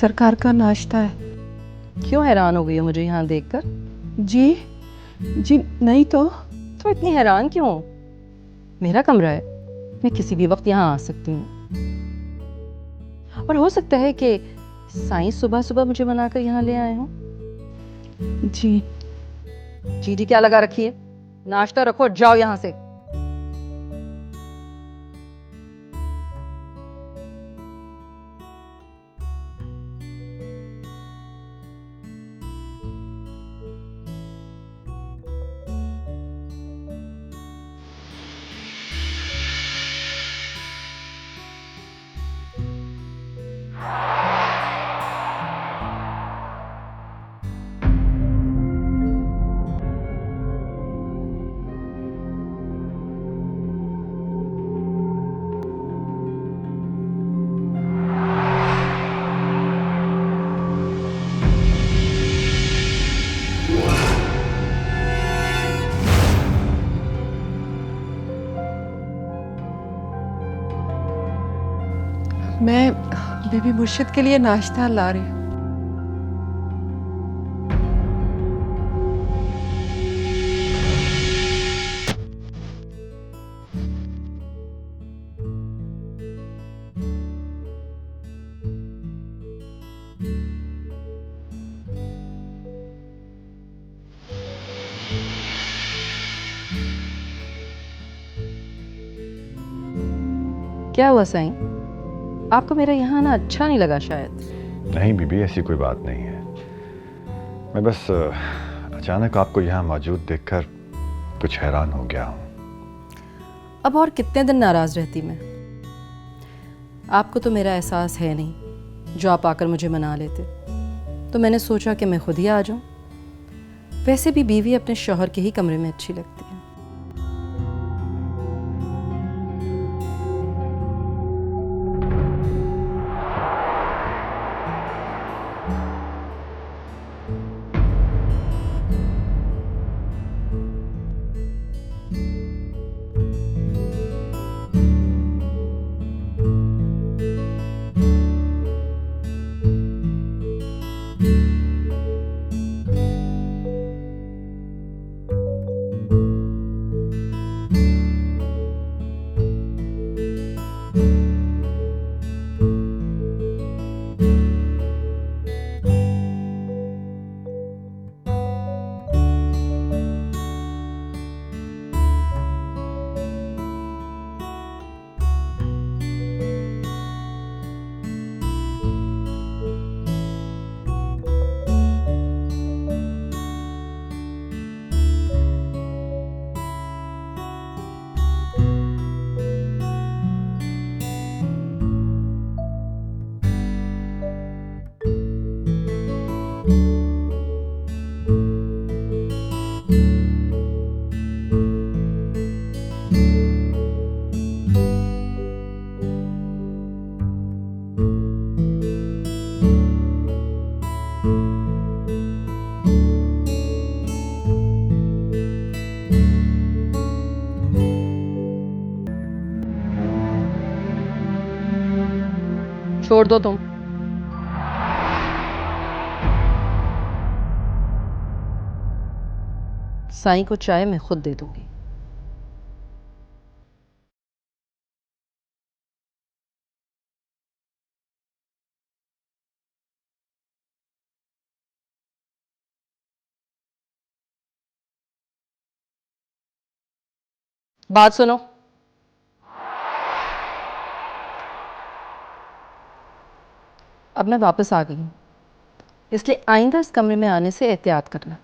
सरकार का नाश्ता है। क्यों हैरान हो गई हो मुझे यहाँ देखकर? जी जी नहीं तो। इतनी हैरान क्यों हो? मेरा कमरा है, मैं किसी भी वक्त यहाँ आ सकती हूँ। और हो सकता है कि साईं सुबह सुबह मुझे मनाकर यहाँ ले आए हों। जी जी क्या लगा रखी है? नाश्ता रखो, जाओ यहाँ से। मैं बीबी मुर्शिद के लिए नाश्ता ला रही हूँ। क्या हुआ साईं? आपको मेरा यहाँ आना अच्छा नहीं लगा शायद? नहीं बीबी, ऐसी कोई बात नहीं है। मैं बस अचानक आपको यहाँ मौजूद देखकर कुछ हैरान हो गया हूँ। अब और कितने दिन नाराज रहती मैं? आपको तो मेरा एहसास है नहीं, जो आप आकर मुझे मना लेते। तो मैंने सोचा कि मैं खुद ही आ जाऊं। वैसे भी बीवी अपने शौहर के ही कमरे में अच्छी लगती है। छोड़ दो तुम। साईं को चाय मैं खुद दे दूंगी। बात सुनो, अब मैं वापस आ गई हूं, इसलिए आइंदा इस कमरे में आने से एहतियात करना।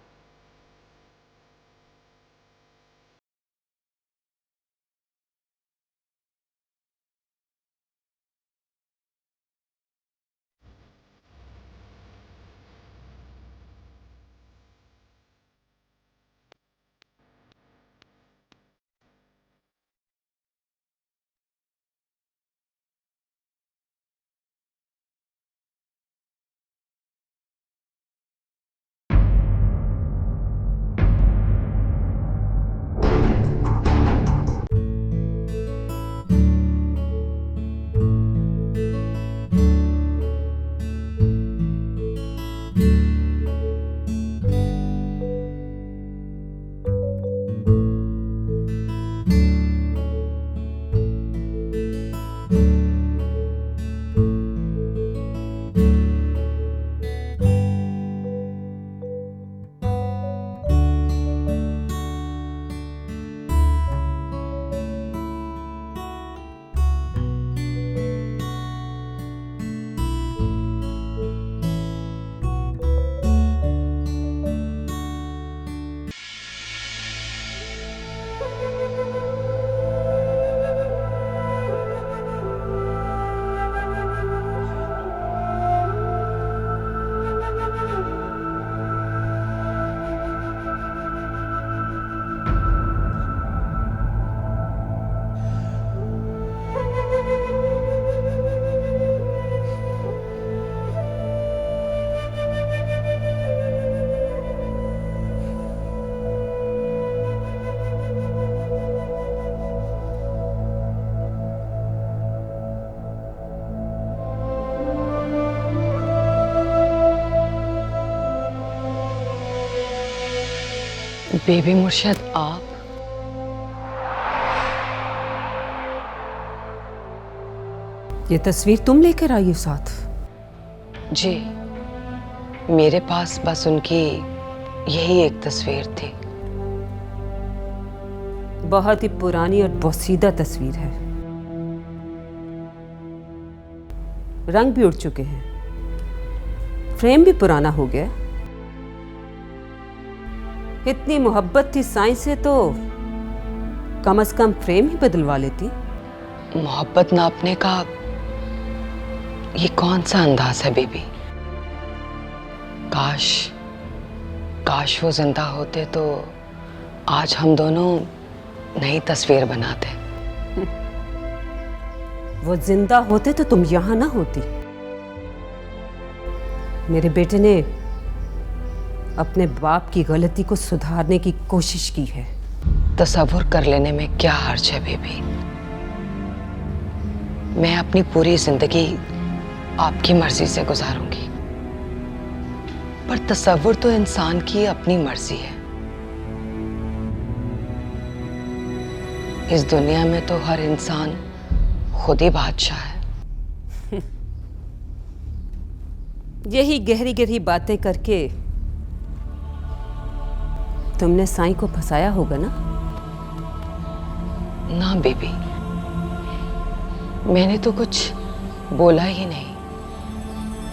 बेबी मुर्शद, आप? ये तस्वीर तुम लेकर आई हो साथ? जी, मेरे पास बस उनकी यही एक तस्वीर थी। बहुत ही पुरानी और पोसीदा तस्वीर है। रंग भी उड़ चुके हैं, फ्रेम भी पुराना हो गया। इतनी मोहब्बत थी साईं से तो कम से कम फ्रेम ही बदलवा लेती। मोहब्बत नापने का ये कौन सा अंदाज है बेबी? काश काश वो जिंदा होते तो आज हम दोनों नई तस्वीर बनाते। वो जिंदा होते तो तुम यहां ना होती। मेरे बेटे ने अपने बाप की गलती को सुधारने की कोशिश की है। तसव्वुर कर लेने में क्या हर्ज है बेबी? मैं अपनी पूरी जिंदगी आपकी मर्जी से गुजारूंगी, पर तसव्वुर तो इंसान की अपनी मर्जी है। इस दुनिया में तो हर इंसान खुद ही बादशाह है। यही गहरी गहरी बातें करके तुमने साईं को फंसाया होगा ना? ना बेबी, मैंने तो कुछ बोला ही नहीं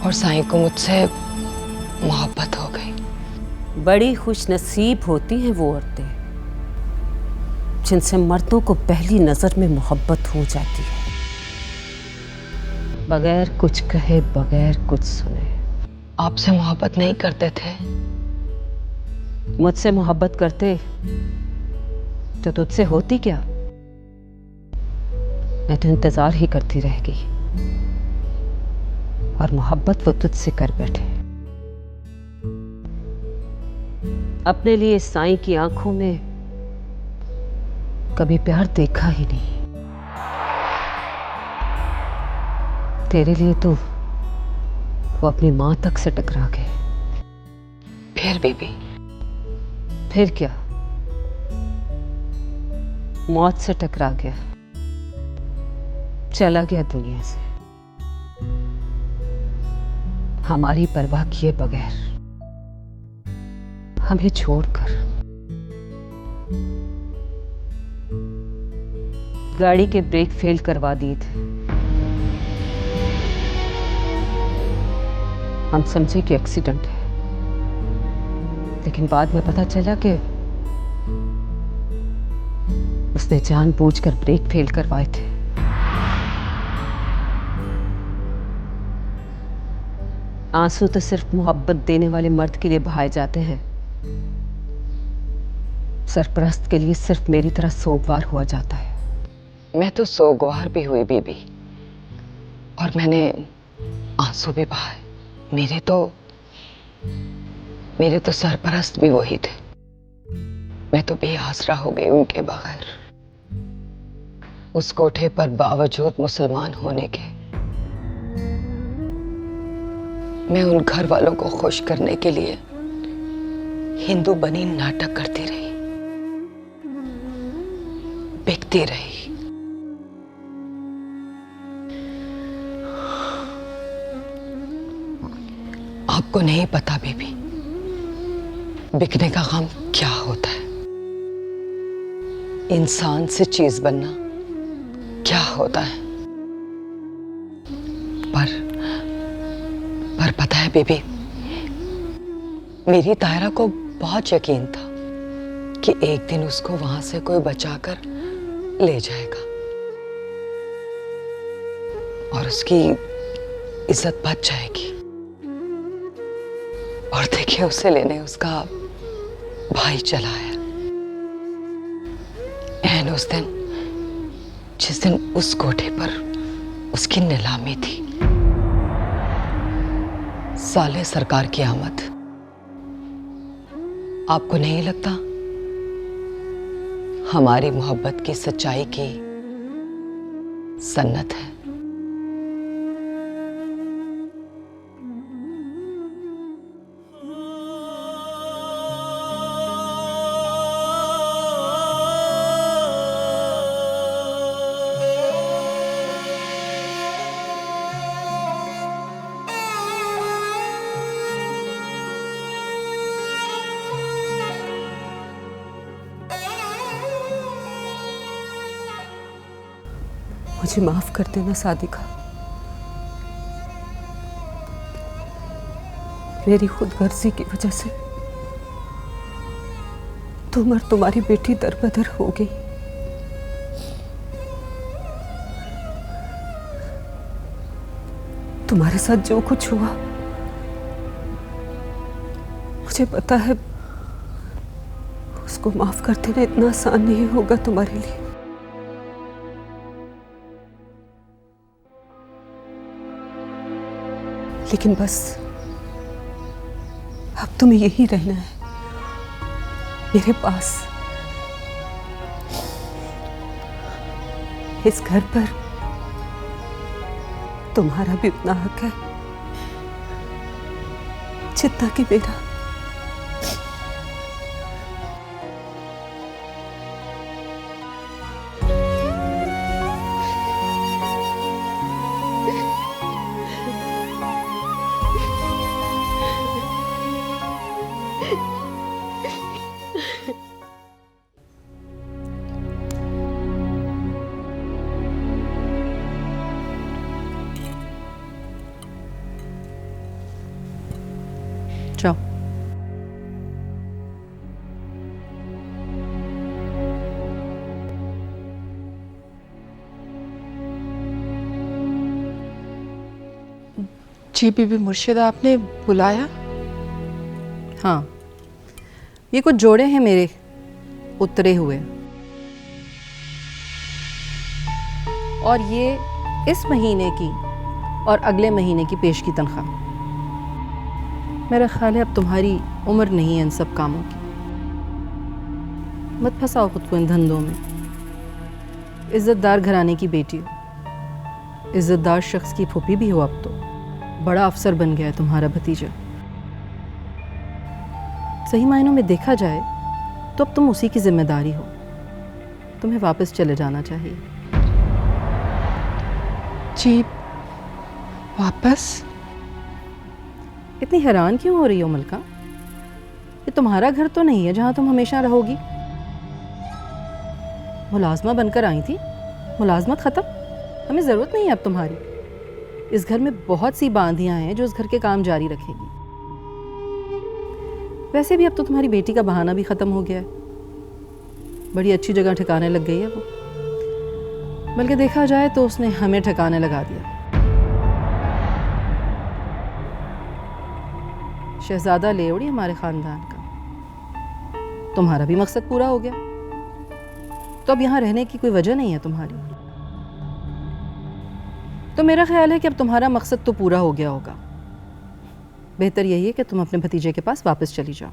और साईं को मुझसे मोहब्बत हो गई। बड़ी खुश नसीब होती हैं वो औरतें जिनसे मर्दों को पहली नजर में मोहब्बत हो जाती है, बगैर कुछ कहे, बगैर कुछ सुने। आपसे मोहब्बत नहीं करते थे? मुझसे मोहब्बत करते तो तुझसे होती क्या? मैं तो इंतजार ही करती रह गई और मोहब्बत वो तुझसे कर बैठे। अपने लिए साईं की आंखों में कभी प्यार देखा ही नहीं। तेरे लिए तो वो अपनी मां तक से टकरा गए। फिर बेबी? फिर क्या, मौत से टकरा गया, चला गया दुनिया से, हमारी परवाह किए बगैर, हमें छोड़कर। गाड़ी के ब्रेक फेल करवा दिए थे। हम समझे कि एक्सीडेंट है, लेकिन बाद में पता चला कि उसने जानबूझकर ब्रेक फेल करवाए थे। आंसू तो सिर्फ मोहब्बत देने वाले मर्द के लिए बहाए जाते हैं। सरपरस्त के लिए सिर्फ मेरी तरह सोगवार हुआ जाता है। मैं तो सोगवार भी हुई बेबी, और मैंने आंसू भी बहाए। मेरे तो सरपरस्त भी वही थे। मैं तो बेआसरा हो गई उनके बगैर। उस कोठे पर बावजूद मुसलमान होने के मैं उन घर वालों को खुश करने के लिए हिंदू बनी नाटक करती रही, बिकती रही। आपको नहीं पता बेबी, बिकने का गम क्या होता है, इंसान से चीज बनना क्या होता है। पर पता है बेबी, मेरी तायरा को बहुत यकीन था कि एक दिन उसको वहां से कोई बचाकर ले जाएगा और उसकी इज्जत बच जाएगी। और देखिए, उसे लेने उसका भाई चला आया। एंड उस दिन, जिस दिन उस कोठे पर उसकी नीलामी थी, साले सरकार की आमद। आपको नहीं लगता हमारी मोहब्बत की सच्चाई की सन्नत है? मुझे माफ कर देना सादिका। मेरी खुदगर्जी की वजह से तुम और तुम्हारी बेटी दरबदर हो गई। तुम्हारे साथ जो कुछ हुआ मुझे पता है, उसको माफ कर देना इतना आसान नहीं होगा तुम्हारे लिए। लेकिन बस अब तुम्हें यही रहना है, मेरे पास। इस घर पर तुम्हारा भी उतना हक है जितना कि मेरा। जाओ। जी बीबी मुर्शिदा, आपने बुलाया? हाँ, ये कुछ जोड़े हैं मेरे उतरे हुए, और ये इस महीने की और अगले महीने की पेश की तनख्वाह। मेरा ख्याल है अब तुम्हारी उम्र नहीं है इन सब कामों की। मत फंसाओ खुद को इन धंधों में। इज्जतदार घराने की बेटी हो, इज्जतदार शख्स की फूफी भी हो, अब तो बड़ा अफसर बन गया है तुम्हारा भतीजा। सही मायनों में देखा जाए तो अब तुम उसी की जिम्मेदारी हो। तुम्हें वापस चले जाना चाहिए। जी वापस? इतनी हैरान क्यों हो रही हो मलका? ये तुम्हारा घर तो नहीं है जहां तुम हमेशा रहोगी। मुलाजमा बनकर आई थी, मुलाजमत खत्म। हमें ज़रूरत नहीं है अब तुम्हारी। इस घर में बहुत सी बांधियां हैं जो इस घर के काम जारी रखेगी। वैसे भी अब तो तुम्हारी बेटी का बहाना भी ख़त्म हो गया है। बड़ी अच्छी जगह ठिकाने लग गई है वो। बल्कि देखा जाए तो उसने हमें ठिकाने लगा दिया। शहजादा ले उड़ी हमारे ख़ानदान का। तुम्हारा भी मकसद पूरा हो गया, तो अब यहाँ रहने की कोई वजह नहीं है तुम्हारी। तो मेरा ख्याल है कि अब तुम्हारा मकसद तो पूरा हो गया होगा। बेहतर यही है कि तुम अपने भतीजे के पास वापस चली जाओ।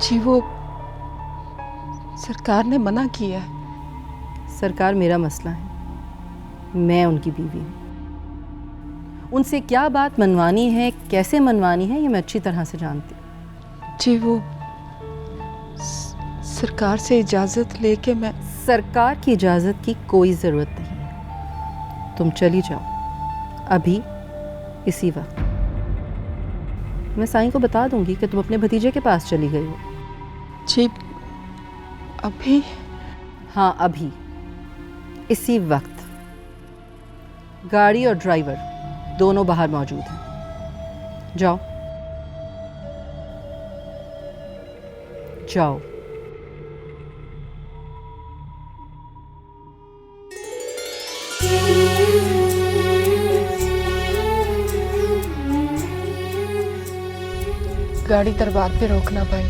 जी वो सरकार ने मना किया है। सरकार मेरा मसला है, मैं उनकी बीवी हूँ। उनसे क्या बात मनवानी है, कैसे मनवानी है, ये मैं अच्छी तरह से जानती हूँ। जी वो सरकार से इजाज़त लेके मैं। सरकार की इजाज़त की कोई ज़रूरत नहीं है। तुम चली जाओ अभी, इसी वक्त। मैं साईं को बता दूंगी कि तुम अपने भतीजे के पास चली गई हो। जी अभी? हाँ अभी, इसी वक्त। गाड़ी और ड्राइवर दोनों बाहर मौजूद हैं। जाओ जाओ। गाड़ी दरबार पे रोकना भाई।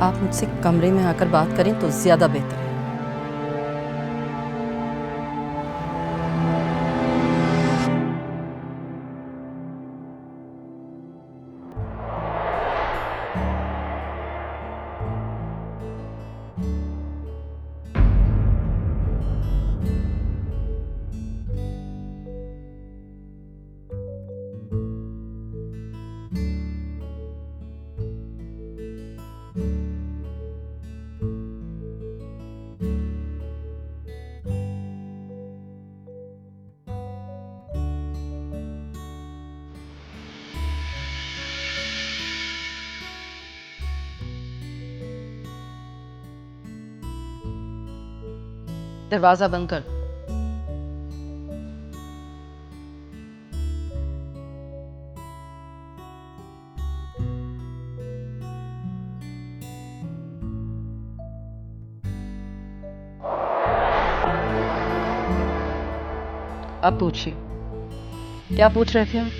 आप मुझसे कमरे में आकर बात करें तो ज़्यादा बेहतर है। दरवाजा बंद कर। अब पूछिए, क्या पूछ रहे थे आप?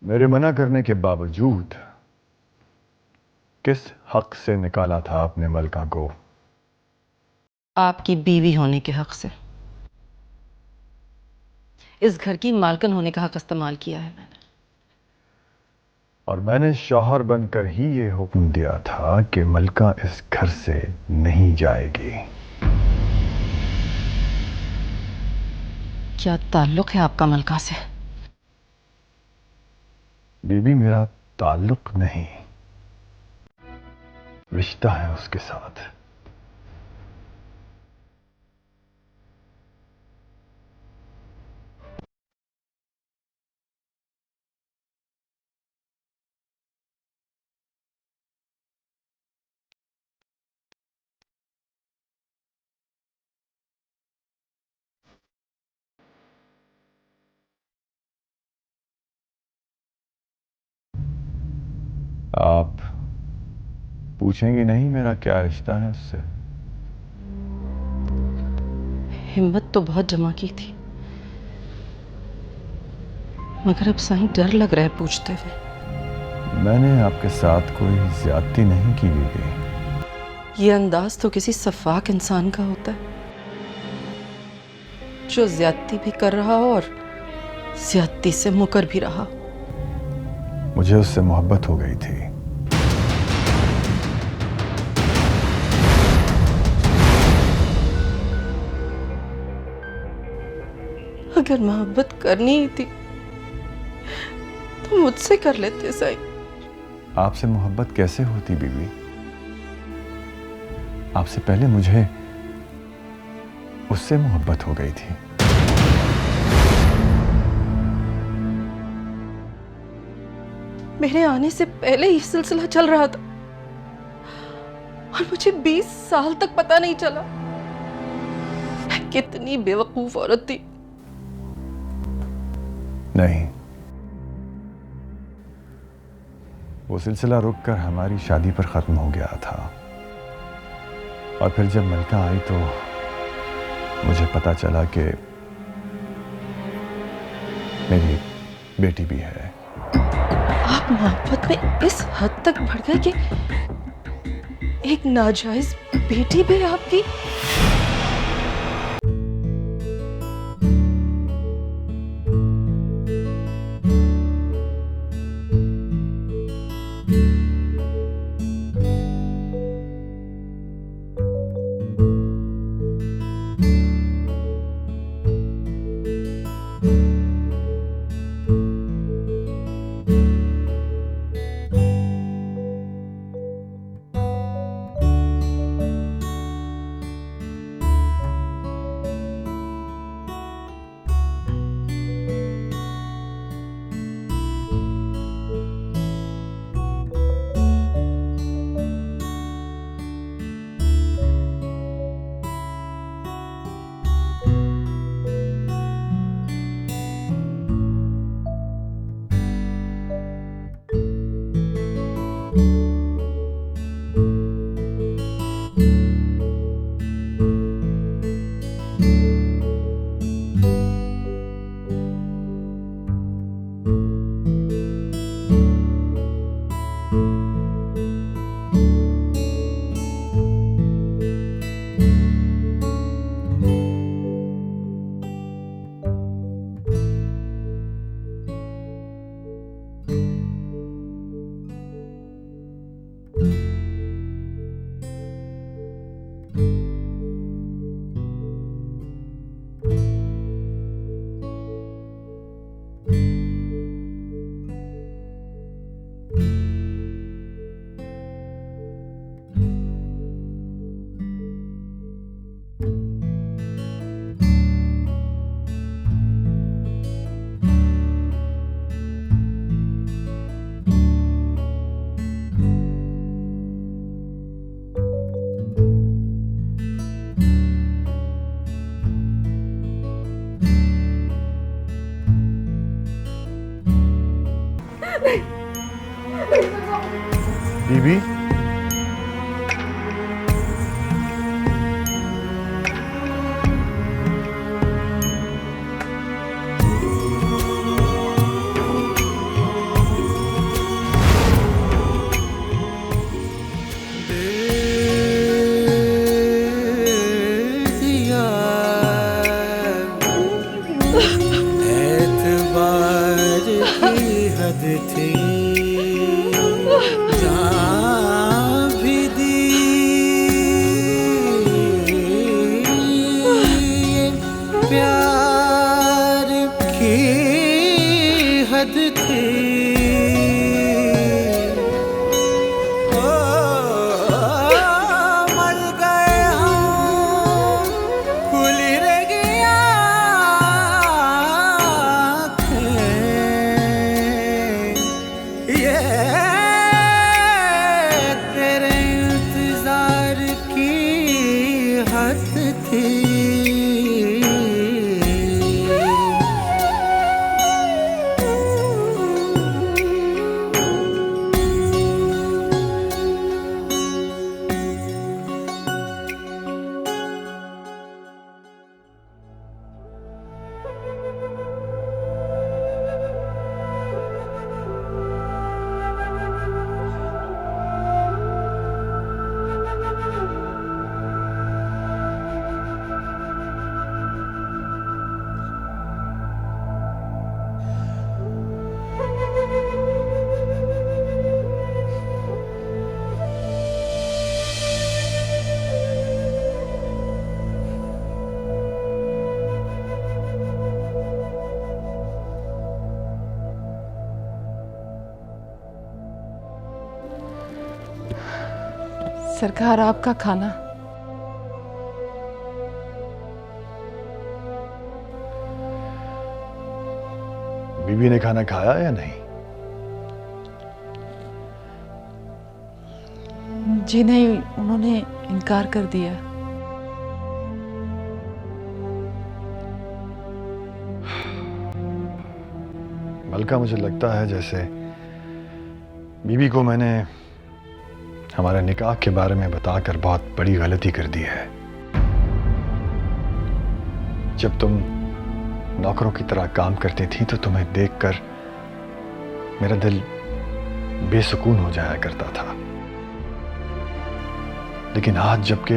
मेरे मना करने के बावजूद किस हक से निकाला था आपने मलका को? आपकी बीवी होने के हक से। इस घर की मालकिन होने का हक इस्तेमाल किया है मैंने। और मैंने शौहर बनकर ही ये हुक्म दिया था कि मलका इस घर से नहीं जाएगी। क्या ताल्लुक है आपका मलका से? बीबी, मेरा ताल्लुक नहीं, रिश्ता है उसके साथ। आप पूछेंगी नहीं मेरा क्या रिश्ता है उससे? हिम्मत तो बहुत जमा की थी, मगर अब साईं डर लग रहा है पूछते हुए। मैंने आपके साथ कोई ज्यादती नहीं की बीबी। ये अंदाज तो किसी सफाक इंसान का होता है। जो ज्यादती भी कर रहा और ज्यादती से मुकर भी रहा। मुझे उससे मोहब्बत हो गई थी। अगर मोहब्बत करनी ही थी तो मुझसे कर लेते सही। आपसे मोहब्बत कैसे होती बीवी? आपसे पहले मुझे उससे मोहब्बत हो गई थी। मेरे आने से पहले ही सिलसिला चल रहा था और मुझे 20 साल तक पता नहीं चला। मैं कितनी बेवकूफ औरत थी। नहीं, वो सिलसिला रुककर हमारी शादी पर खत्म हो गया था और फिर जब मलका आई तो मुझे पता चला कि मेरी बेटी भी है। आप मोहब्बत में इस हद तक बढ़ गए कि एक नाजायज बेटी भी है आपकी। बीबी, एतबार की हद थी, जान भी दी, ये प्यार की हद थी। ओ, मर गए हम, खुली रह गया ये तेरे इंतजार की हद थी। सरकार आपका खाना। बीबी ने खाना खाया या नहीं? जी नहीं, उन्होंने इनकार कर दिया। मलका, मुझे लगता है जैसे बीबी को मैंने हमारे निकाह के बारे में बताकर बहुत बड़ी गलती कर दी है। जब तुम नौकरों की तरह काम करती थी तो तुम्हें देखकर मेरा दिल बेसुकून हो जाया करता था, लेकिन आज जबकि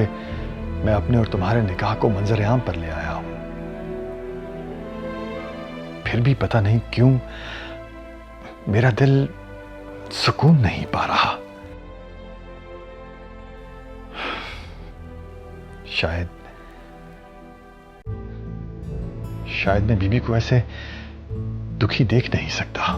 मैं अपने और तुम्हारे निकाह को मंजर-ए-आम पर ले आया हूं, फिर भी पता नहीं क्यों मेरा दिल सुकून नहीं पा रहा। शायद मैं बीबी को ऐसे दुखी देख नहीं सकता।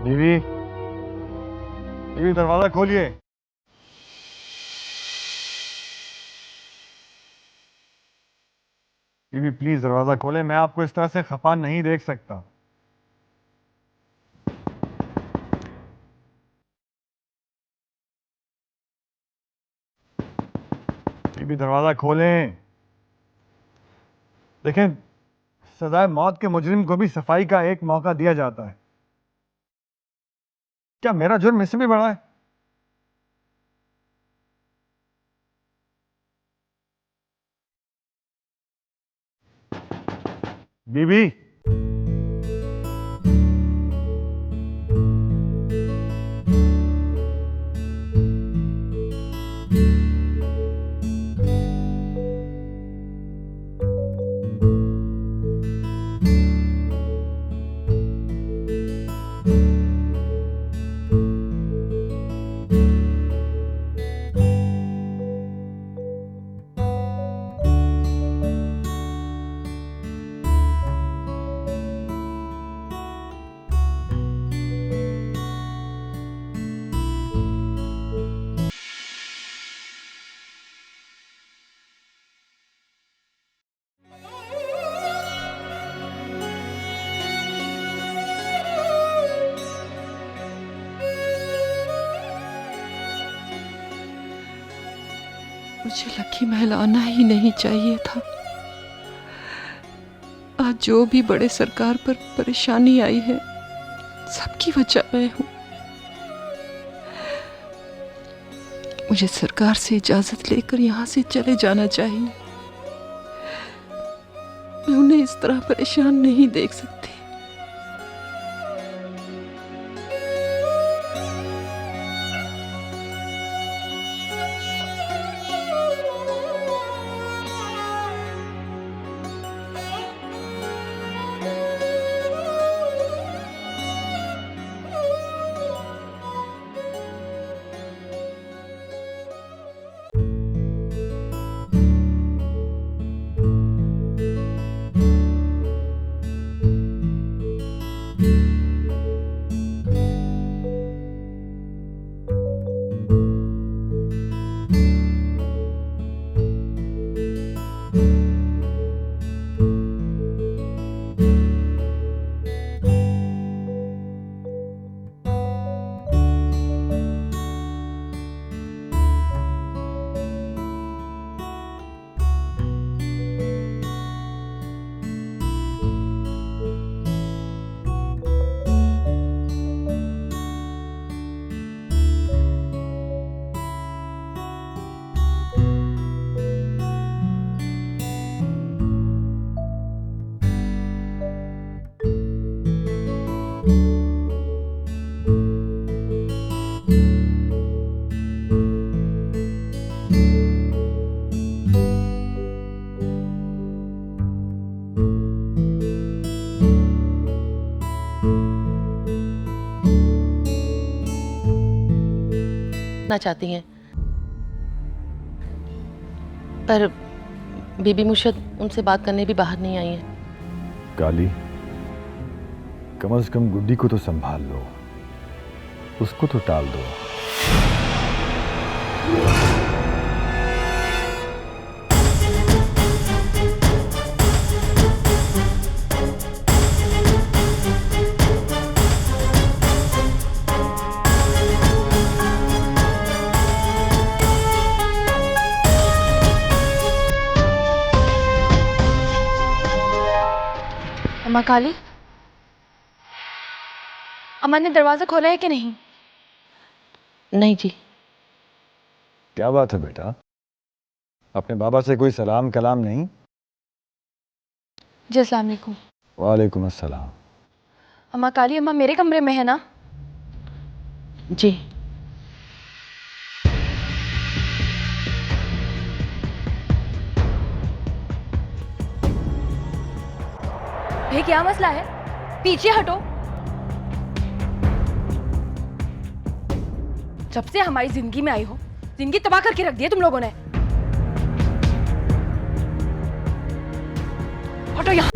बीवी, बीवी दरवाजा खोलिए। बीवी प्लीज दरवाजा खोलें, मैं आपको इस तरह से खफा नहीं देख सकता। बीवी दरवाजा खोलें। देखें, सजाए मौत के मुजरिम को भी सफाई का एक मौका दिया जाता है। क्या मेरा जुर्म इससे भी बड़ा है? बीबी, मुझे लकी महल आना ही नहीं चाहिए था। आज जो भी बड़े सरकार पर परेशानी आई है, सबकी वजह मैं हूं। मुझे सरकार से इजाजत लेकर यहां से चले जाना चाहिए। मैं उन्हें इस तरह परेशान नहीं देख सकती। देखना चाहती हैं, पर बीबी मुर्शद उनसे बात करने भी बाहर नहीं आई हैं। काली, कम से कम गुड्डी को तो संभाल लो, उसको तो टाल दो। अम्मा काली, अम्मा ने दरवाजा खोला है कि नहीं? नहीं जी। क्या बात है बेटा, अपने बाबा से कोई सलाम कलाम नहीं? जी अस्सलाम वालेकुम। वालेकुम अस्सलाम। अम्मा काली, अम्मा मेरे कमरे में है ना? जी। भाई क्या मसला है? पीछे हटो। जब से हमारी जिंदगी में आई हो, जिंदगी तबाह करके रख दी है तुम लोगों ने। हटो यहाँ।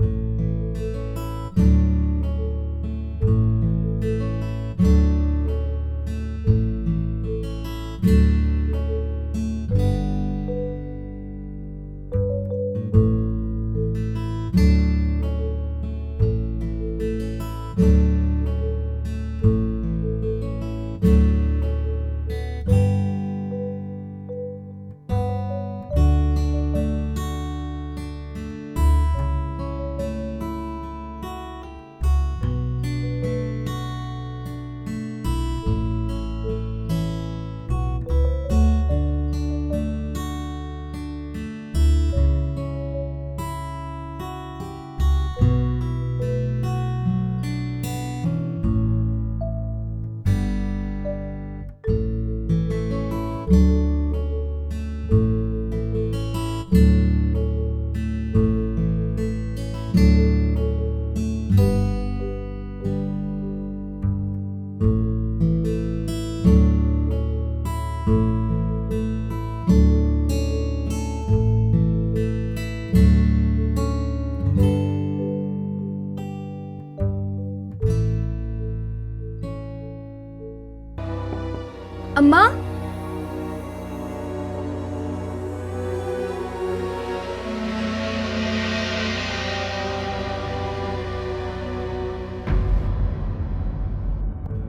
अम्मा,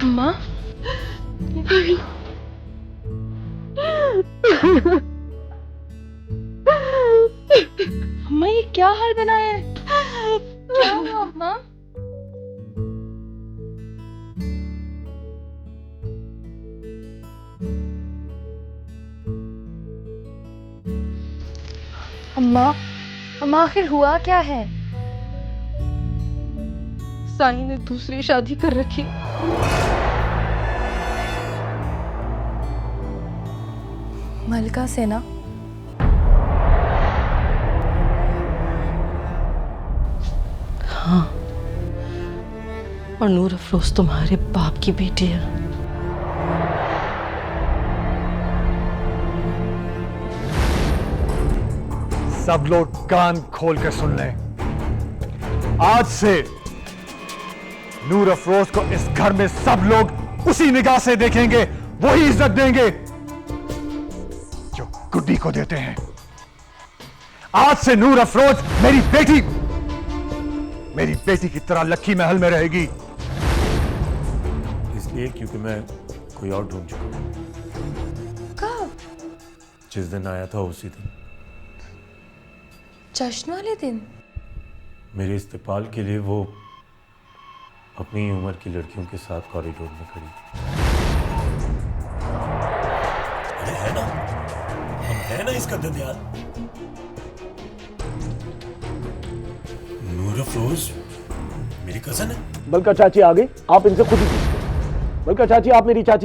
अम्मा, अम्मा ये क्या हाल बना है? क्या हुआ अम्मा? अम्मा, अम्मा आखिर हुआ क्या है? साई ने दूसरी शादी कर रखी। मलका से ना? हाँ, और नूर अफरोज तुम्हारे बाप की बेटी है। सब लोग कान खोल कर सुन लें, आज से नूर अफरोज को इस घर में सब लोग उसी निगाह से देखेंगे, वही इज्जत देंगे जो गुड्डी को देते हैं। आज से नूर अफरोज मेरी बेटी की तरह लक्की महल में रहेगी। इसलिए क्योंकि मैं कोई और ढूंढ चुका हूं। कब? जिस दिन आया था उसी दिन, जश्न वाले दिन? मेरे इस्तेकाल के लिए वो अपनी उम्र की लड़कियों के साथ कॉरिडोर में खड़ी। अरे है ना, हम है ना इसका ददियाल। नूर अफरोज मेरी कजन है। मलका चाची आ गई, आप इनसे खुद ही पूछिए। मलका चाची, आप मेरी चाची।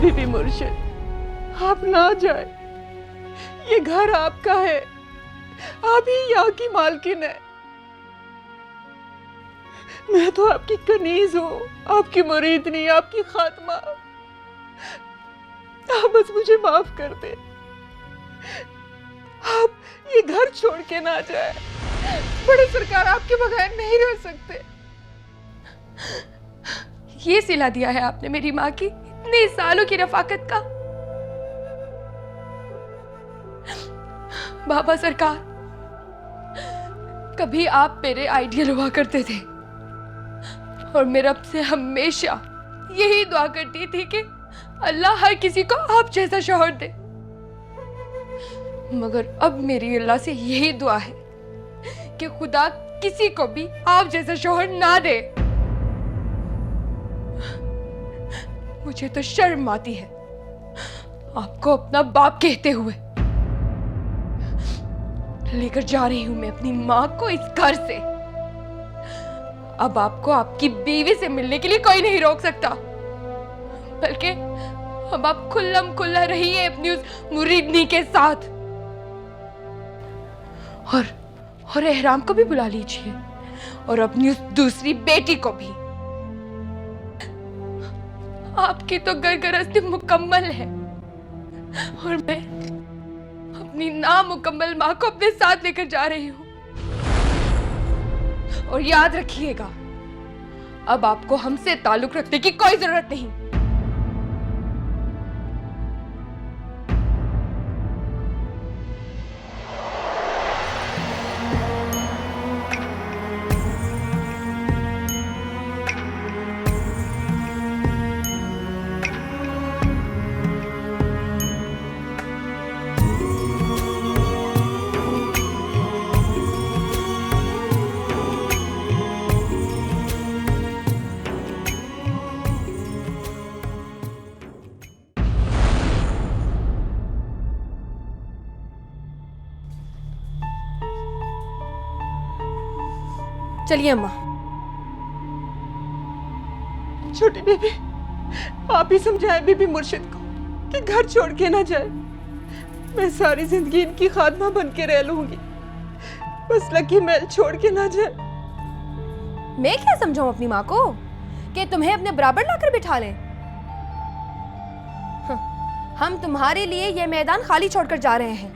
बीबी मुर्शिद, आप ना जाए। ये घर आपका है, आप ही यहाँ की मालकिन है। मैं तो आपकी कनीज हूँ, आपकी मुरीद नहीं, आपकी खात्मा। आप बस मुझे माफ कर दे। आप ये घर छोड़ के ना जाए। बड़े सरकार आपके बगैर नहीं रह सकते। ये सिला दिया है आपने मेरी माँ की इतने सालों की रफाकत का। बाबा सरकार, कभी आप मेरे आइडियल हुआ करते थे और मैं रब से हमेशा यही दुआ करती थी कि अल्लाह हर किसी को आप जैसा शौहर दे। मगर अब मेरी अल्लाह से यही दुआ है कि खुदा किसी को भी आप जैसा शौहर ना दे। मुझे तो शर्म आती है आपको अपना बाप कहते हुए। लेकर जा रही हूं मैं अपनी मां को इस घर से। अब आपको आपकी बीवी से मिलने के लिए कोई नहीं रोक सकता, बल्कि अब आप खुल्लम खुल्ला रहिए अपनी उस मुरीदनी के साथ। और एहराम को भी बुला लीजिए और अपनी उस दूसरी बेटी को भी। आपकी तो घर गृहस्थी मुकम्मल है और मैं अपनी नामुकम्मल मां को अपने साथ लेकर जा रही हूं। और याद रखिएगा, अब आपको हमसे ताल्लुक रखने की कोई जरूरत नहीं। चलिए अम्मा। छोटी बीबी, आप ही समझाए बीबी मुर्शिद को कि घर छोड़ के ना जाए। मैं सारी जिंदगी इनकी खात्मा बन के रह लूंगी, बस लकी महल छोड़ के ना जाए। मैं क्या समझाऊं अपनी माँ को कि तुम्हें अपने बराबर लाकर बिठा लें? हम तुम्हारे लिए यह मैदान खाली छोड़कर जा रहे हैं।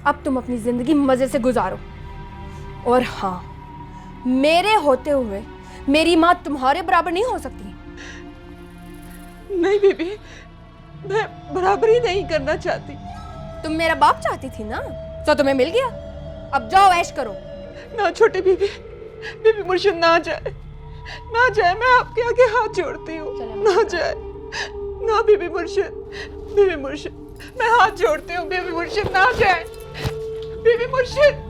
अब तुम अपनी जिंदगी मजे से गुजारो। और हाँ, मेरे होते हुए मेरी माँ तुम्हारे बराबर नहीं हो सकती। नहीं बीबी, मैं बराबरी नहीं करना चाहती। तुम मेरा बाप चाहती थी ना, तो तुम्हें मिल गया। अब जाओ ऐश करो। ना छोटी बीबी, बीबी मुर्शिद ना जाए, ना जाए। मैं आपके आगे हाथ जोड़ती हूँ, ना जाए। ना बीबी मुर्शिद, बीबी मुर्शिद, मैं हाथ जोड़ती हूँ। बीबी मुर्शिद ना जाए। बीबी मुर्शिद।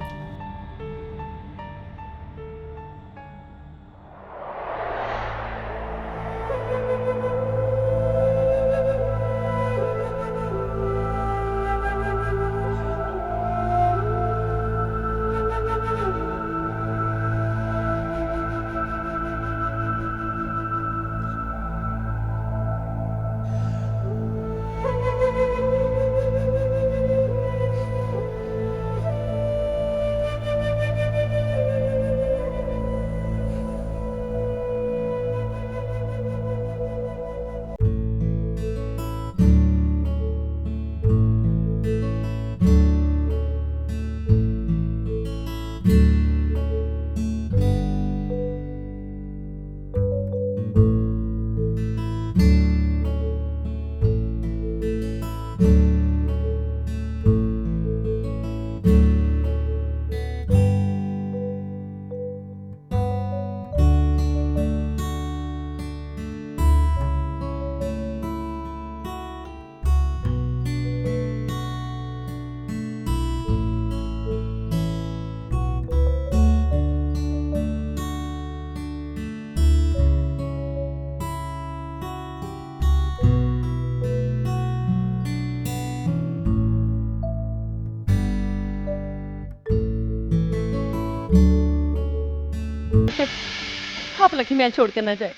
आप लकी महल छोड़ कर ना जाए।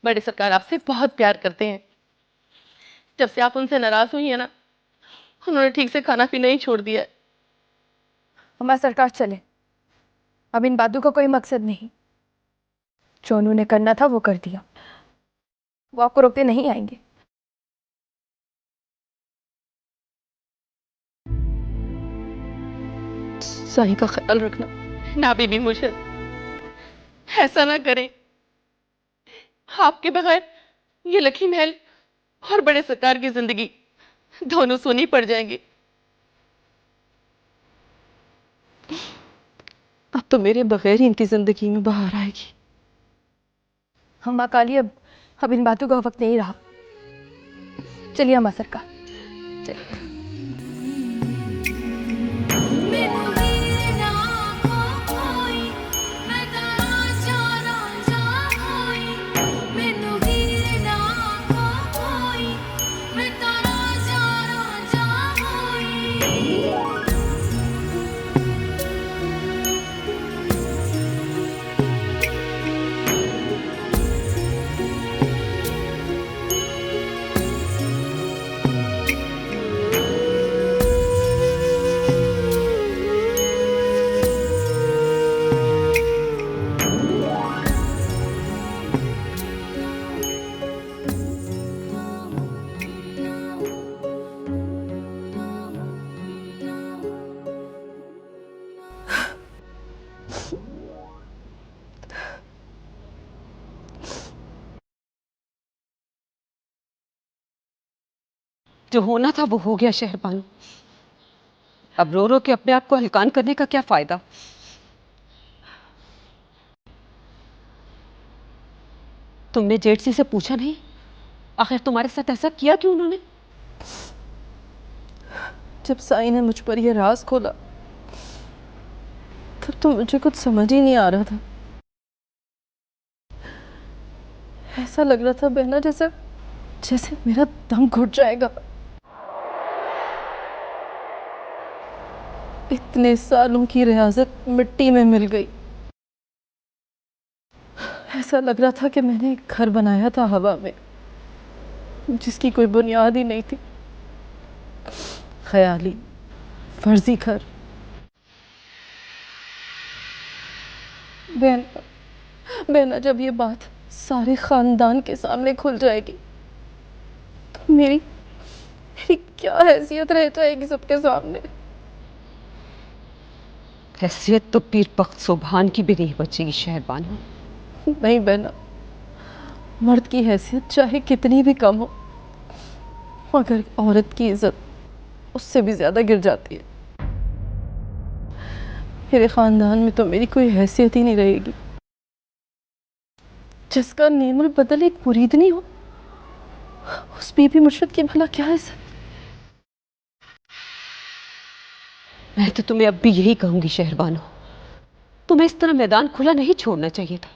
बड़े सरकार आपसे बहुत प्यार करते हैं। जब से आप उनसे नाराज हुई है ना, उन्होंने ठीक से खाना पीना ही छोड़ दिया है। हमारा सरकार चले, अब इन बातों का कोई मकसद नहीं। जो उन्होंने करना था वो कर दिया, वो आपको रोकते नहीं आएंगे। साईं का ख्याल रखना। ना बीबी मुर्शिद, ऐसा ना करें। आपके बगैर ये लखी महल और बड़े सरकार की जिंदगी दोनों सोनी पड़ जाएंगी। अब तो मेरे बगैर ही इनकी जिंदगी में बाहर आएगी। हम माँ काली, अब इन बातों का वक्त नहीं रहा। चलिए अम्मा सरकार, चलिए। जो होना था वो हो गया शहरबानू। अब रो रो के अपने आप को हलकान करने का क्या फायदा। तुमने जेठसी से पूछा नहीं आखिर तुम्हारे साथ ऐसा किया क्यों उन्होंने? जब साईं ने मुझ पर यह राज खोला तब तो मुझे कुछ समझ ही नहीं आ रहा था। ऐसा लग रहा था बहना जैसे जैसे मेरा दम घुट जाएगा। इतने सालों की रियाजत मिट्टी में मिल गई। ऐसा लग रहा था कि मैंने एक घर बनाया था हवा में, जिसकी कोई बुनियाद ही नहीं थी। ख्याली फर्जी घर। बहना जब ये बात सारे खानदान के सामने खुल जाएगी तो मेरी क्या हैसियत रह जाएगी सबके सामने। हैसियत तो पीर पख्त सुभान की भी नहीं बचेगी शहरबानू। नहीं बहना, मर्द की हैसियत चाहे कितनी भी कम हो, मगर औरत की इज्जत उससे भी ज्यादा गिर जाती है। मेरे खानदान में तो मेरी कोई हैसियत ही नहीं रहेगी। जिसका नेमुल बदल एक मुरीदनी हो, उस बीबी मुर्शिद की भला क्या इज्जत। मैं तो तुम्हें अब भी यही कहूंगी शहरबानू, तुम्हें इस तरह मैदान खुला नहीं छोड़ना चाहिए था।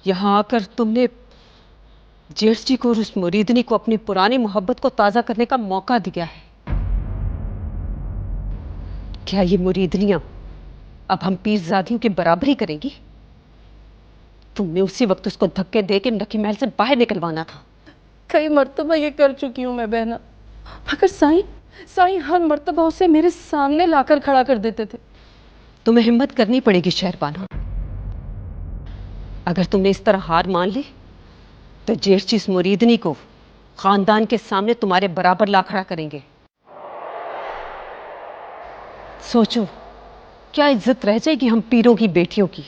यहां आकर तुमने जेठ जी को और उस मुरीदनी को अपनी पुरानी मोहब्बत को ताजा करने का मौका दिया है। क्या ये मुरीदनियां अब हम पीरजादियों की बराबरी करेंगी? तुमने उसी वक्त उसको धक्के दे के लखी महल से बाहर निकलवाना था। कई मर्तबा ये कर चुकी हूं मैं बहना, मगर साईं हर मर्तबा उसे मेरे सामने लाकर खड़ा कर देते थे। तुम्हें हिम्मत करनी पड़ेगी शहरबानू। अगर तुमने इस तरह हार मान ली तो जेठ जी इस मुरीदनी को खानदान के सामने तुम्हारे बराबर ला खड़ा करेंगे। सोचो क्या इज्जत रह जाएगी हम पीरों की बेटियों की।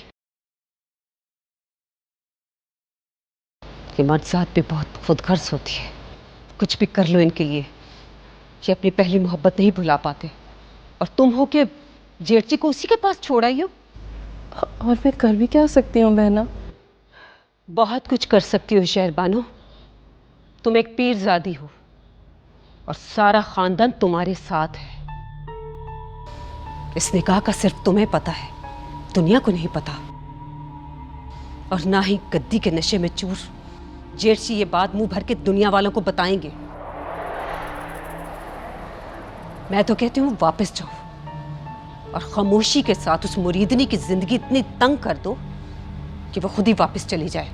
ये मर्द भी बहुत खुदगर्ज होती है। कुछ भी कर लो इनके लिए, ये अपनी पहली मोहब्बत नहीं भुला पाते। और तुम हो के जेठ जी को उसी के पास छोड़ आई हो। और मैं कर भी क्या सकती हूँ बहना? बहुत कुछ कर सकती हो शहरबानू। तुम एक पीरजादी हो और सारा खानदान तुम्हारे साथ है। इस निकाह का सिर्फ तुम्हें पता है, दुनिया को नहीं पता। और ना ही गद्दी के नशे में चूर जेठ जी ये बात मुंह भर के दुनिया वालों को बताएंगे। मैं तो कहती हूँ वापस जाओ और खामोशी के साथ उस मुरीदनी की जिंदगी इतनी तंग कर दो कि वो खुद ही वापस चली जाए।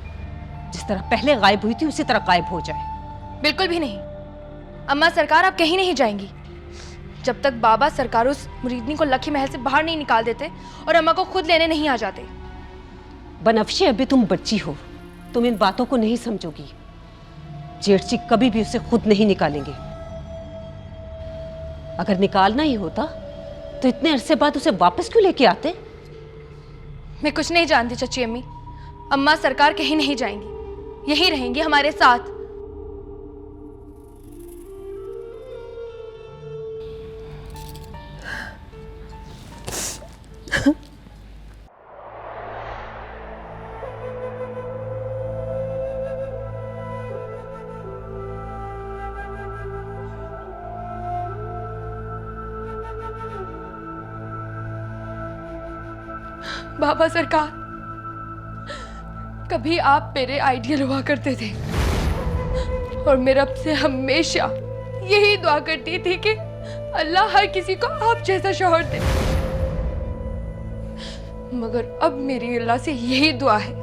जिस तरह पहले गायब हुई थी उसी तरह गायब हो जाए। बिल्कुल भी नहीं। अम्मा सरकार, आप कहीं नहीं जाएंगी जब तक बाबा सरकार उस मुरीदनी को लखी महल से बाहर नहीं निकाल देते और अम्मा को खुद लेने नहीं आ जाते। बनफ्शे, अभी तुम बच्ची हो, तुम इन बातों को नहीं समझोगी। जेठ जी कभी भी उसे खुद नहीं निकालेंगे। अगर निकालना ही होता तो इतने अरसे बाद उसे वापस क्यों लेके आते? मैं कुछ नहीं जानती चची अम्मी। अम्मा सरकार कहीं नहीं जाएंगी, यहीं रहेंगी हमारे साथ। बाबा सरकार, कभी आप मेरे आइडियल हुआ करते थे और मैं रब से हमेशा यही दुआ करती थी कि अल्लाह हर किसी को आप जैसा शौहर दे। मगर अब मेरी अल्लाह से यही दुआ है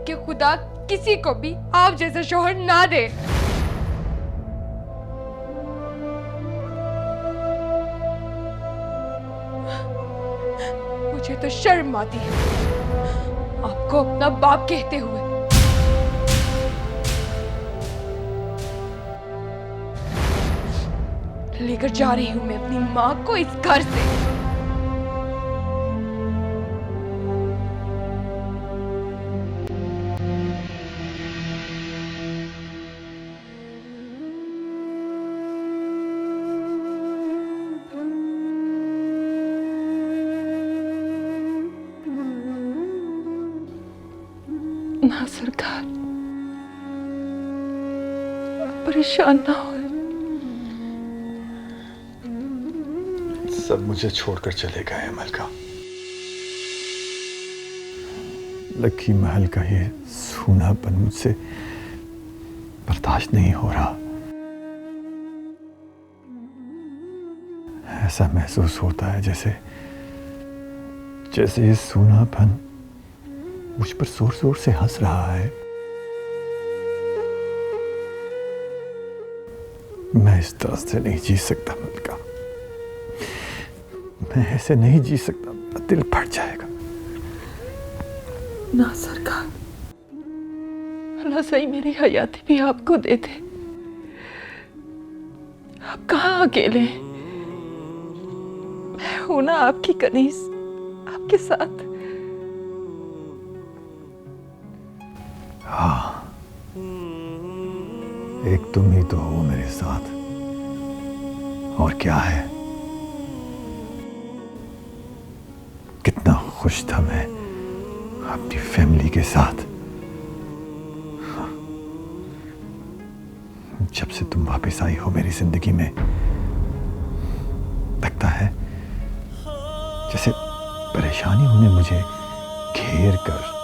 कि खुदा किसी को भी आप जैसा शौहर ना दे। मुझे तो शर्म आती है आपको अपना बाप कहते हुए। लेकर जा रही हूं मैं अपनी मां को इस घर से। ना सरकार, परेशान ना हो। सब मुझे छोड़कर चले गए मलका। लखी महल का ये सूनापन मुझसे बर्दाश्त नहीं हो रहा। ऐसा महसूस होता है जैसे ये सूनापन मुझ पर जोर जोर से हंस रहा है। मैं इस तरह से नहीं जी सकता मलका, मैं ऐसे नहीं जी सकता, मेरा दिल फट जाएगा। ना सरकार, अल्लाह सही मेरी हयाती भी आपको दे दे। आप कहाँ अकेले हैं? मैं हूं ना आपकी कनीज, आपके साथ। हाँ, एक तुम ही तो हो मेरे साथ, और क्या है। कितना खुश था मैं अपनी फैमिली के साथ। जब से तुम वापस आई हो मेरी जिंदगी में, लगता है जैसे परेशानियों ने मुझे घेर कर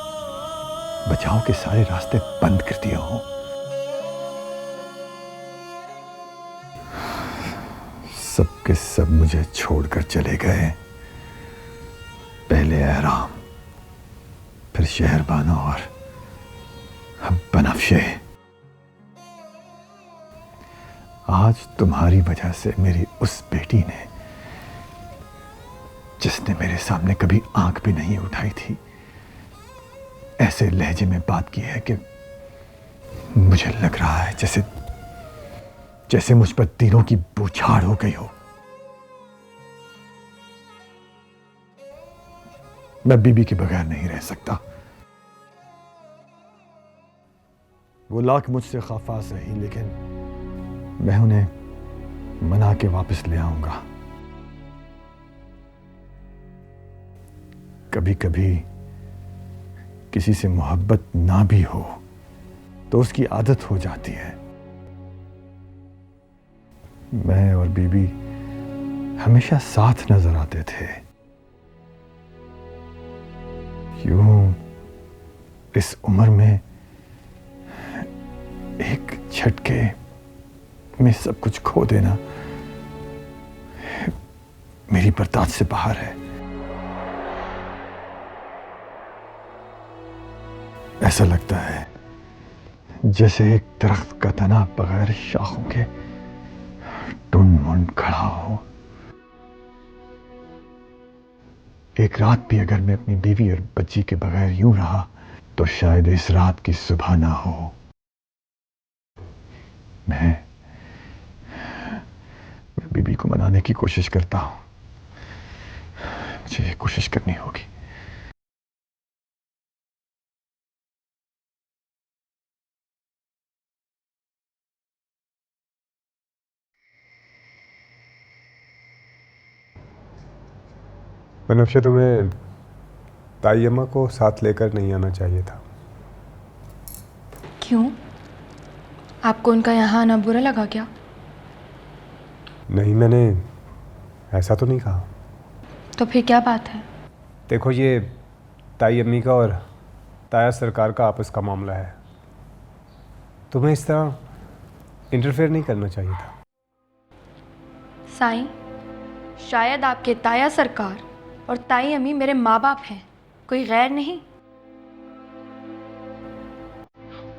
बचाव के सारे रास्ते बंद कर दिए हों। सब के सब मुझे छोड़कर चले गए। पहले एहराम, फिर शहरबानो और अब बनफ्शे। आज तुम्हारी वजह से मेरी उस बेटी ने, जिसने मेरे सामने कभी आंख भी नहीं उठाई थी, ऐसे लहजे में बात की है कि मुझे लग रहा है जैसे मुझ पर तीरों की बौछार हो गई हो। मैं बीबी के बगैर नहीं रह सकता। वो लाख मुझसे खफा सही, लेकिन मैं उन्हें मना के वापस ले आऊंगा। कभी कभी किसी से मोहब्बत ना भी हो तो उसकी आदत हो जाती है। मैं और बीबी हमेशा साथ नजर आते थे। यूं इस उम्र में एक झटके में सब कुछ खो देना मेरी बर्दाश्त से बाहर है। ऐसा लगता है जैसे एक दरख्त का तना बगैर शाखों के टुन मुंड खड़ा हो। एक रात भी अगर मैं अपनी बीवी और बच्ची के बगैर यूं रहा तो शायद इस रात की सुबह ना हो। मैं बीबी को मनाने की कोशिश करता हूं। मुझे ये कोशिश करनी होगी। मनोज, तुम्हें ताई अम्मा को साथ लेकर नहीं आना चाहिए था। क्यों? आपको उनका यहाँ आना बुरा लगा क्या? नहीं, मैंने ऐसा तो नहीं कहा। तो फिर क्या बात है? देखो, ये ताई अम्मी का और ताया सरकार का आपस का मामला है। तुम्हें इस तरह इंटरफेयर नहीं करना चाहिए था। साईं, शायद आपके ताया सरकार और ताई अम्मी मेरे माँ बाप हैं, कोई गैर नहीं।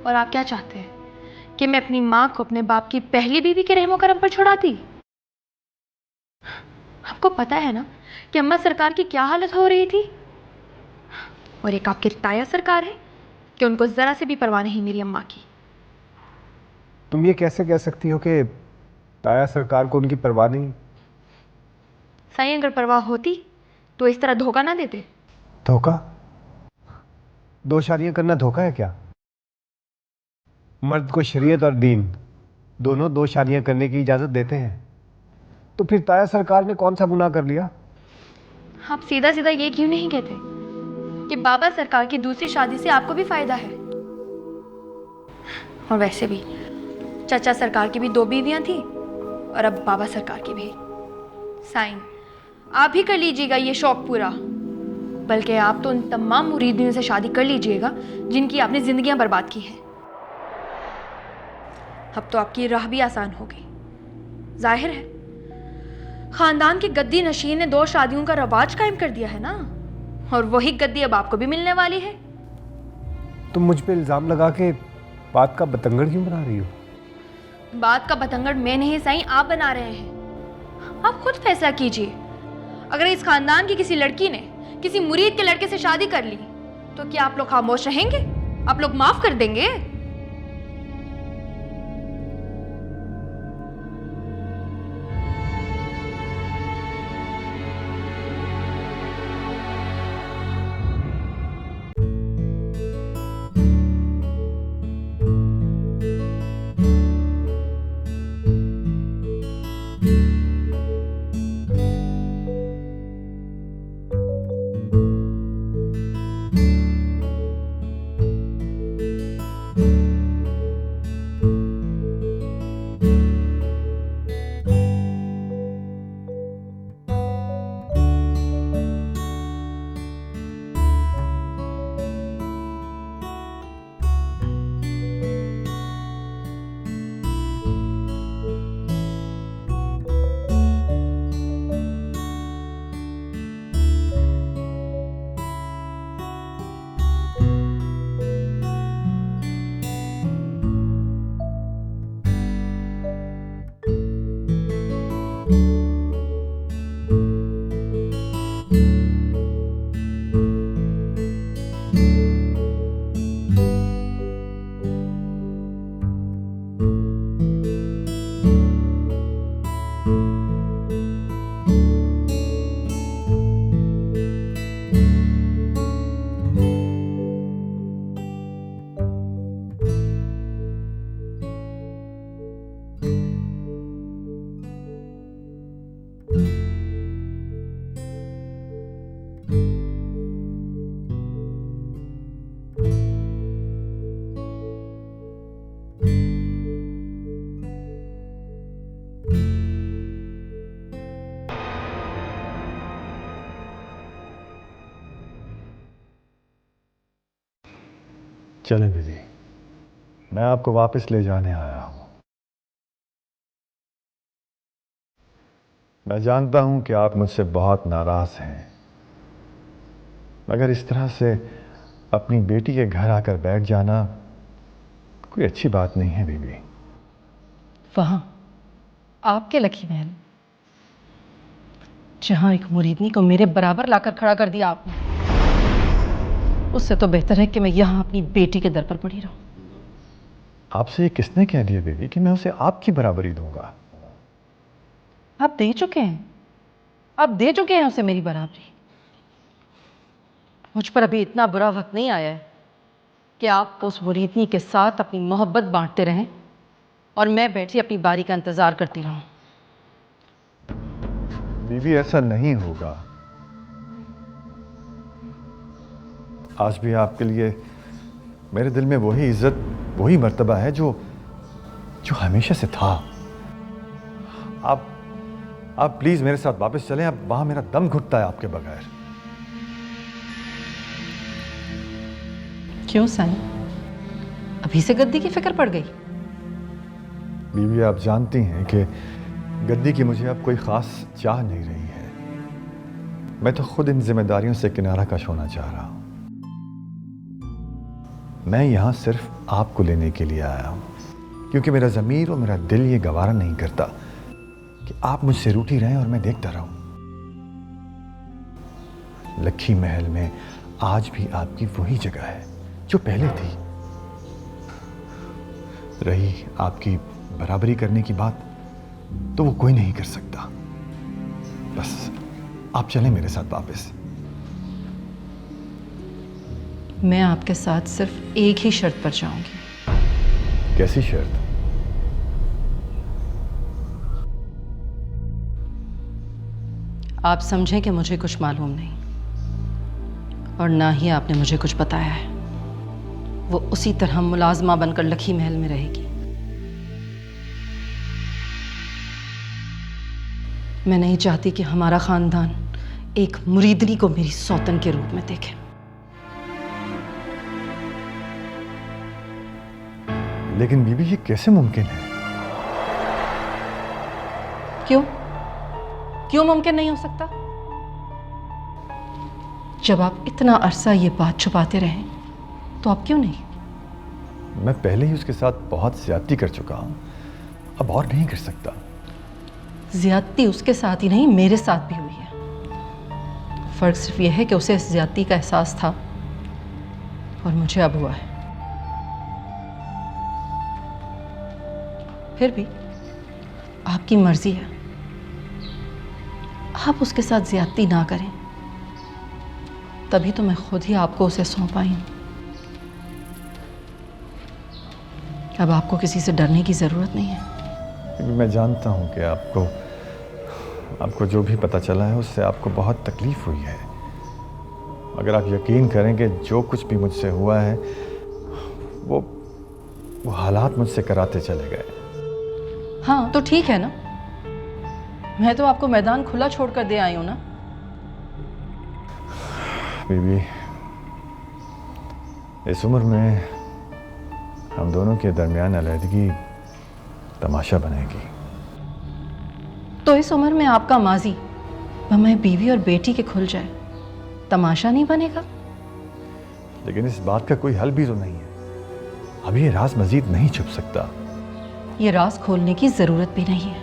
और आप क्या चाहते हैं कि मैं अपनी माँ को अपने बाप की पहली बीवी के रहमो करम पर छुड़ाती? आपको पता है ना कि अम्मा सरकार की क्या हालत हो रही थी। और एक आपके ताया सरकार है कि उनको जरा से भी परवाह नहीं मेरी अम्मा की। तुम ये कैसे कह सकती हो कि ताया सरकार को उनकी परवाह नहीं? साईं, अगर परवाह होती तो इस तरह धोखा ना देते। धोखा? 2 शादियां करना धोखा है क्या? मर्द को शरीयत और दीन दोनों 2 शादियां करने की इजाजत देते हैं। तो फिर ताया सरकार ने कौन सा गुनाह कर लिया? आप सीधा सीधा ये क्यों नहीं कहते कि बाबा सरकार की दूसरी शादी से आपको भी फायदा है? और वैसे भी चाचा सरकार की भी 2 बीवियां थी और अब बाबा सरकार की भी। साईं, आप भी कर लीजिएगा ये शौक पूरा। बल्कि आप तो उन तमाम मुरीदियों से शादी कर लीजिएगा जिनकी आपने जिंदगियां बर्बाद की हैं। अब तो आपकी राह भी आसान हो गई। जाहिर है खानदान की गद्दी नशीन ने 2 शादियों का रवाज कायम कर दिया है ना, और वही गद्दी अब आपको भी मिलने वाली है। तुम मुझ पे इल्जाम लगा के बात का बतंगड़ क्यों बना रही हो? बात का बतंगड़ मैं नहीं साईं, आप बना रहे हैं। आप खुद फैसला कीजिए। अगर इस खानदान की किसी लड़की ने किसी मुरीद के लड़के से शादी कर ली तो क्या आप लोग खामोश रहेंगे? आप लोग माफ कर देंगे? चलें दीदी, मैं आपको वापस ले जाने आया हूं। मैं जानता हूं कि आप मुझसे बहुत नाराज हैं, मगर इस तरह से अपनी बेटी के घर आकर बैठ जाना कोई अच्छी बात नहीं है बीबी। वहाँ आपके लकी महल, जहाँ एक मुरीदनी को मेरे बराबर लाकर खड़ा कर दिया आपने, उससे तो बेहतर है कि मैं यहाँ अपनी बेटी के दर पर पड़ी रहूं। आपसे ये किसने कह दिया बीबी कि मैं उसे आपकी बराबरी दूंगा? आप दे चुके हैं, आप दे चुके हैं उसे मेरी बराबरी। मुझ पर अभी इतना बुरा वक्त नहीं आया है कि आप उस मुरीदनी के साथ अपनी मोहब्बत बांटते रहें और मैं बैठी अपनी बारी का इंतजार करती रहूं। बीबी ऐसा नहीं होगा। आज भी आपके लिए मेरे दिल में वही इज्जत, वही मर्तबा है जो हमेशा से था। आप प्लीज मेरे साथ वापस चलें। अब वहां मेरा दम घुटता है आपके बगैर। क्यों सनी, अभी से गद्दी की फिक्र पड़ गई? बीवी, आप जानती हैं कि गद्दी की मुझे अब कोई खास चाह नहीं रही है। मैं तो खुद इन जिम्मेदारियों से किनारा कश होना चाह रहा हूं। मैं यहां सिर्फ आपको लेने के लिए आया हूं, क्योंकि मेरा ज़मीर और मेरा दिल ये गवारा नहीं करता कि आप मुझसे रूठी रहें और मैं देखता रहूं। लखी महल में आज भी आपकी वही जगह है जो पहले थी। रही आपकी बराबरी करने की बात, तो वो कोई नहीं कर सकता। बस आप चलें मेरे साथ वापस। मैं आपके साथ सिर्फ एक ही शर्त पर जाऊंगी। कैसी शर्त? आप समझें कि मुझे कुछ मालूम नहीं और ना ही आपने मुझे कुछ बताया है। वो उसी तरह मुलाजमा बनकर लखी महल में रहेगी। मैं नहीं चाहती कि हमारा खानदान एक मुरीदनी को मेरी सौतन के रूप में देखे। लेकिन बीबी, ये कैसे मुमकिन है? क्यों मुमकिन नहीं हो सकता? जब आप इतना अरसा ये बात छुपाते रहे तो आप क्यों नहीं? मैं पहले ही उसके साथ बहुत ज्यादती कर चुका हूं, अब और नहीं कर सकता। ज्यादती उसके साथ ही नहीं, मेरे साथ भी हुई है। फर्क सिर्फ यह है कि उसे इस ज्यादती का एहसास था और मुझे अब हुआ है। फिर भी आपकी मर्जी है, आप उसके साथ ज्यादती ना करें, तभी तो मैं खुद ही आपको उसे सौंप आई हूं। अब आपको किसी से डरने की जरूरत नहीं है। मैं जानता हूं कि आपको जो भी पता चला है उससे आपको बहुत तकलीफ हुई है, मगर आप यकीन करें कि जो कुछ भी मुझसे हुआ है वो हालात मुझसे कराते चले गए। हाँ तो ठीक है ना, मैं तो आपको मैदान खुला छोड़कर दे आई हूं ना। बीबी, इस उम्र में हम दोनों के दरमियान अलहदगी तमाशा बनेगी। तो इस उम्र में आपका माजी मैं बीवी और बेटी के खुल जाए, तमाशा नहीं बनेगा? लेकिन इस बात का कोई हल भी तो नहीं है। अभी ये राज मजीद नहीं छुप सकता। ये राज खोलने की जरूरत भी नहीं है।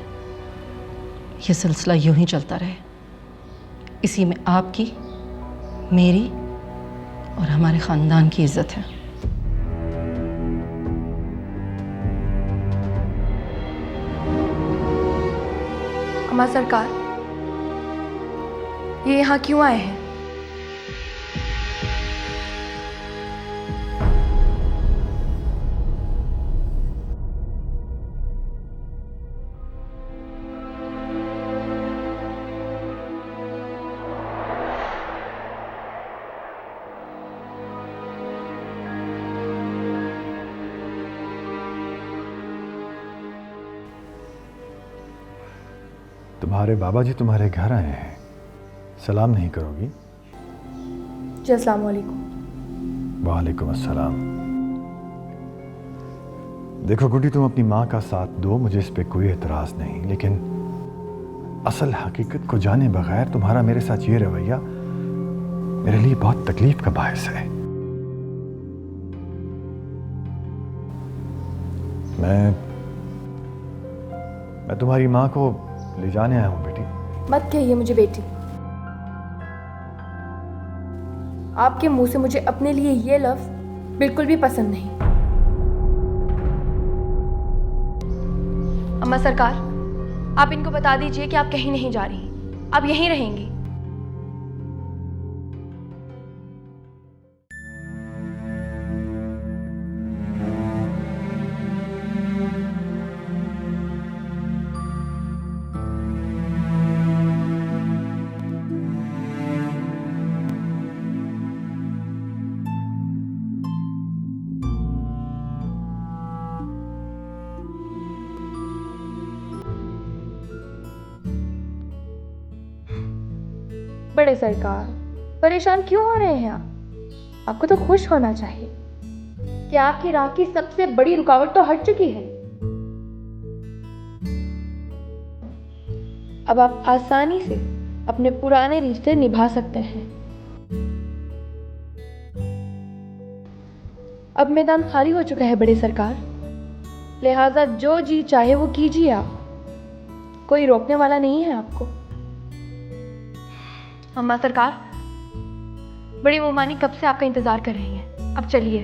ये सिलसिला यूं ही चलता रहे। इसी में आपकी, मेरी और हमारे खानदान की इज्जत है। अम्मा सरकार, ये यहाँ क्यों आए हैं? तुम्हारे बाबा जी तुम्हारे घर आए हैं, सलाम नहीं करोगी? जी अस्सलाम वालेकुम। वालेकुम अस्सलाम। देखो गुड्डी, तुम अपनी माँ का साथ दो, मुझे इस पे कोई एतराज नहीं, लेकिन असल हकीकत को जाने बगैर तुम्हारा मेरे साथ ये रवैया मेरे लिए बहुत तकलीफ का बायस है। मैं तुम्हारी माँ को ले जाने आया हूँ बेटी। मत कहिए मुझे बेटी। आपके मुंह से मुझे अपने लिए ये लफ्ज बिल्कुल भी पसंद नहीं। अम्मा सरकार, आप इनको बता दीजिए कि आप कहीं नहीं जा रही, आप यहीं रहेंगी। बड़े सरकार, परेशान क्यों हो रहे हैं आप? आपको तो खुश होना चाहिए कि आपकी राह की सबसे बड़ी रुकावट तो हट चुकी है। अब आप आसानी से अपने पुराने रिश्ते निभा सकते हैं। अब मैदान खाली हो चुका है बड़े सरकार, लिहाजा जो जी चाहे वो कीजिए आप, कोई रोकने वाला नहीं है आपको। अम्मा सरकार, बड़ी मोमानी कब से आपका इंतजार कर रही हैं, अब चलिए।